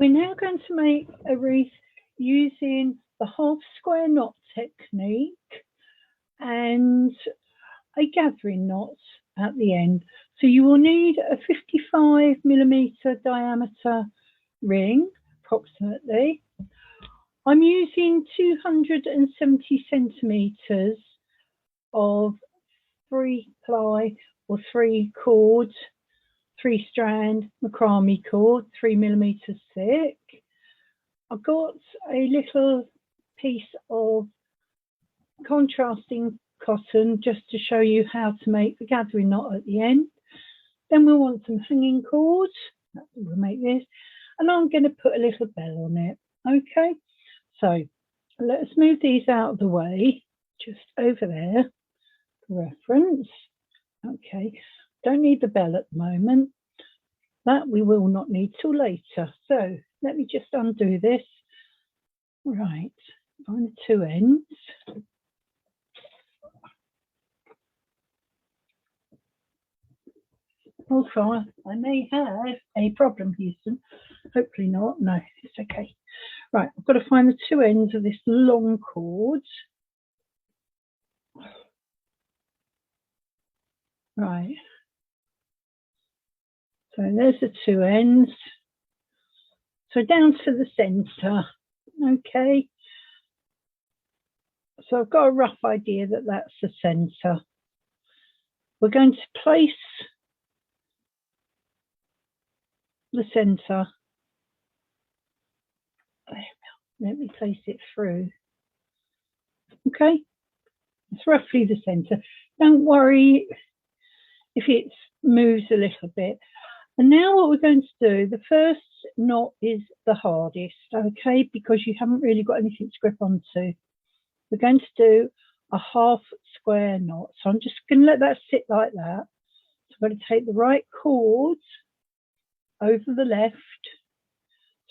We're now going to make a wreath using the half square knot technique and a gathering knot at the end. So you will need a 55mm diameter ring, approximately. I'm using 270 centimetres of 3-ply or 3-cord, 3-strand macrame cord, 3mm thick. I've got a little piece of contrasting cotton just to show you how to make the gathering knot at the end. Then we'll want some hanging cord. We'll make this, and I'm going to put a little bell on it. Okay, so let's move these out of the way, just over there for reference. Okay, don't need the bell at the moment. That we will not need till later. So let me just undo this. Right, find the two ends. Also, I may have a problem, Houston. Hopefully not. No, it's okay. Right, I've got to find the two ends of this long cord. Right. So there's the two ends. So down to the centre. Okay. So I've got a rough idea that that's the centre. We're going to place the centre. Let me place it through. Okay, it's roughly the centre. Don't worry if it moves a little bit. And now what we're going to do, the first knot is the hardest, okay, because you haven't really got anything to grip onto. We're going to do a half square knot. So I'm just going to let that sit like that. So I'm going to take the right cord over the left.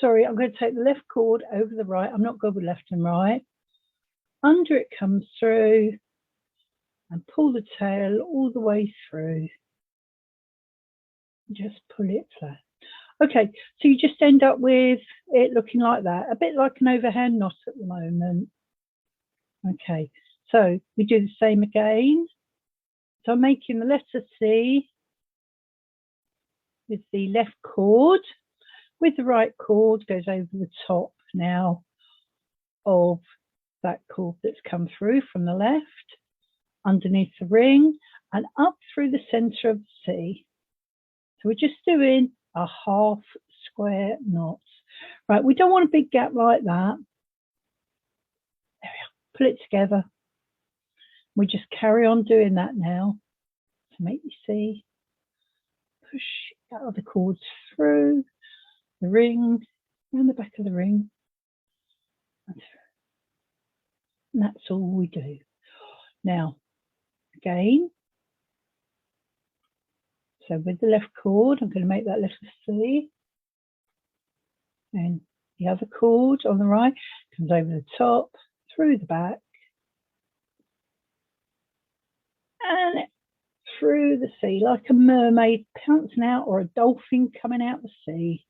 Sorry, I'm going to take the left cord over the right. I'm not good with left and right. Under it comes through and pull the tail all the way through. Just pull it flat. Okay, so you just end up with it looking like that, a bit like an overhand knot at the moment. Okay, so we do the same again. So I'm making the letter C with the left cord. With the right cord goes over the top now of that cord that's come through from the left, underneath the ring and up through the centre of the C. So we're just doing a half square knot. Right, we don't want a big gap like that. There we are. Pull it together. We just carry on doing that now. So make you see, push that other cord through the ring, around the back of the ring. And that's all we do. Now, again, so with the left cord, I'm going to make that little C. And the other cord on the right comes over the top, through the back, and through the sea, like a mermaid pouncing out or a dolphin coming out the sea.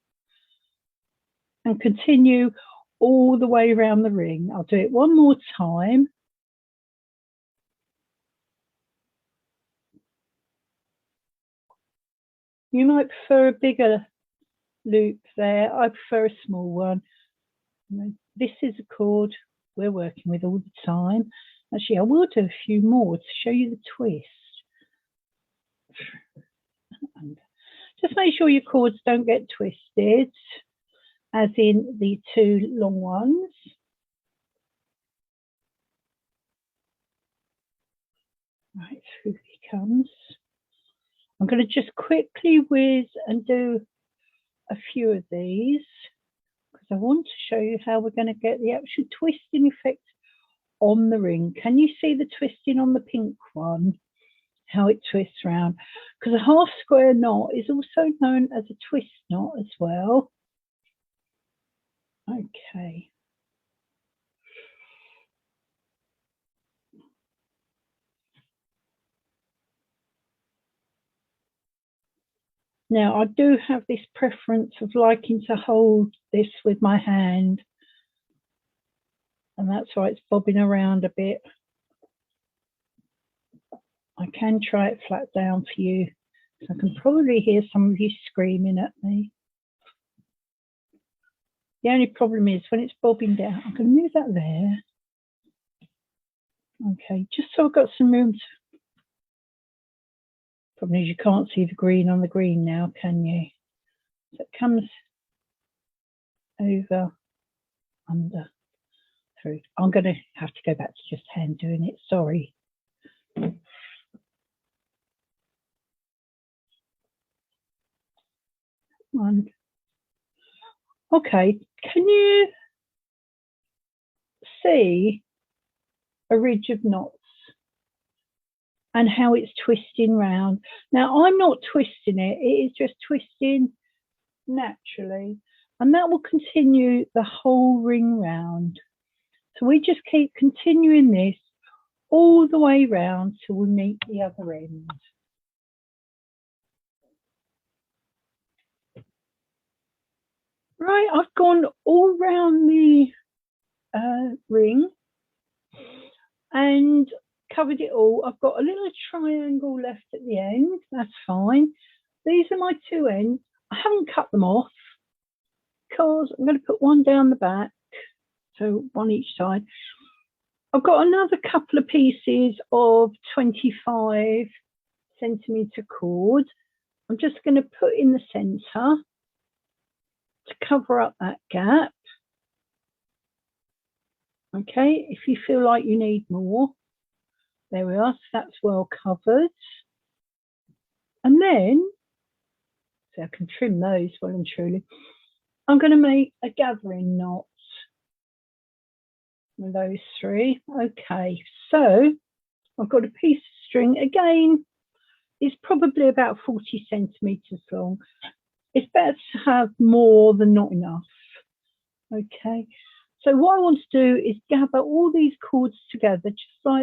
And continue all the way around the ring. I'll do it one more time. You might prefer a bigger loop there. I prefer a small one. This is a cord we're working with all the time. Actually, I will do a few more to show you the twist. And just make sure your cords don't get twisted, as in the two long ones. Right, through he comes. I'm going to just quickly whiz and do a few of these because I want to show you how we're going to get the actual twisting effect on the ring. Can you see the twisting on the pink one? How it twists around? Because a half square knot is also known as a twist knot as well. Okay. Now, I do have this preference of liking to hold this with my hand, and that's why it's bobbing around a bit. I can try it flat down for you, so I can probably hear some of you screaming at me. The only problem is when it's bobbing down, I'm going to move that there. Okay, just so I've got some room to... Problem is you can't see the green on the green now, can you? So it comes over, under, through. I'm going to have to go back to just hand doing it, sorry. One. Okay, can you see a ridge of knots and how it's twisting round? Now, I'm not twisting it, it is just twisting naturally, and that will continue the whole ring round. So we just keep continuing this all the way round till we meet the other end. Right, I've gone all round the ring and covered it all. I've got a little triangle left at the end, that's fine. These are my two ends. I haven't cut them off because I'm going to put one down the back, so one each side. I've got another couple of pieces of 25 centimetre cord. I'm just going to put in the centre to cover up that gap. Okay, if you feel like you need more, there we are, so that's well covered. And then, so I can trim those well and truly, I'm going to make a gathering knot with those three. Okay, so I've got a piece of string, again, it's probably about 40 centimetres long. It's better to have more than not enough. Okay, so what I want to do is gather all these cords together just like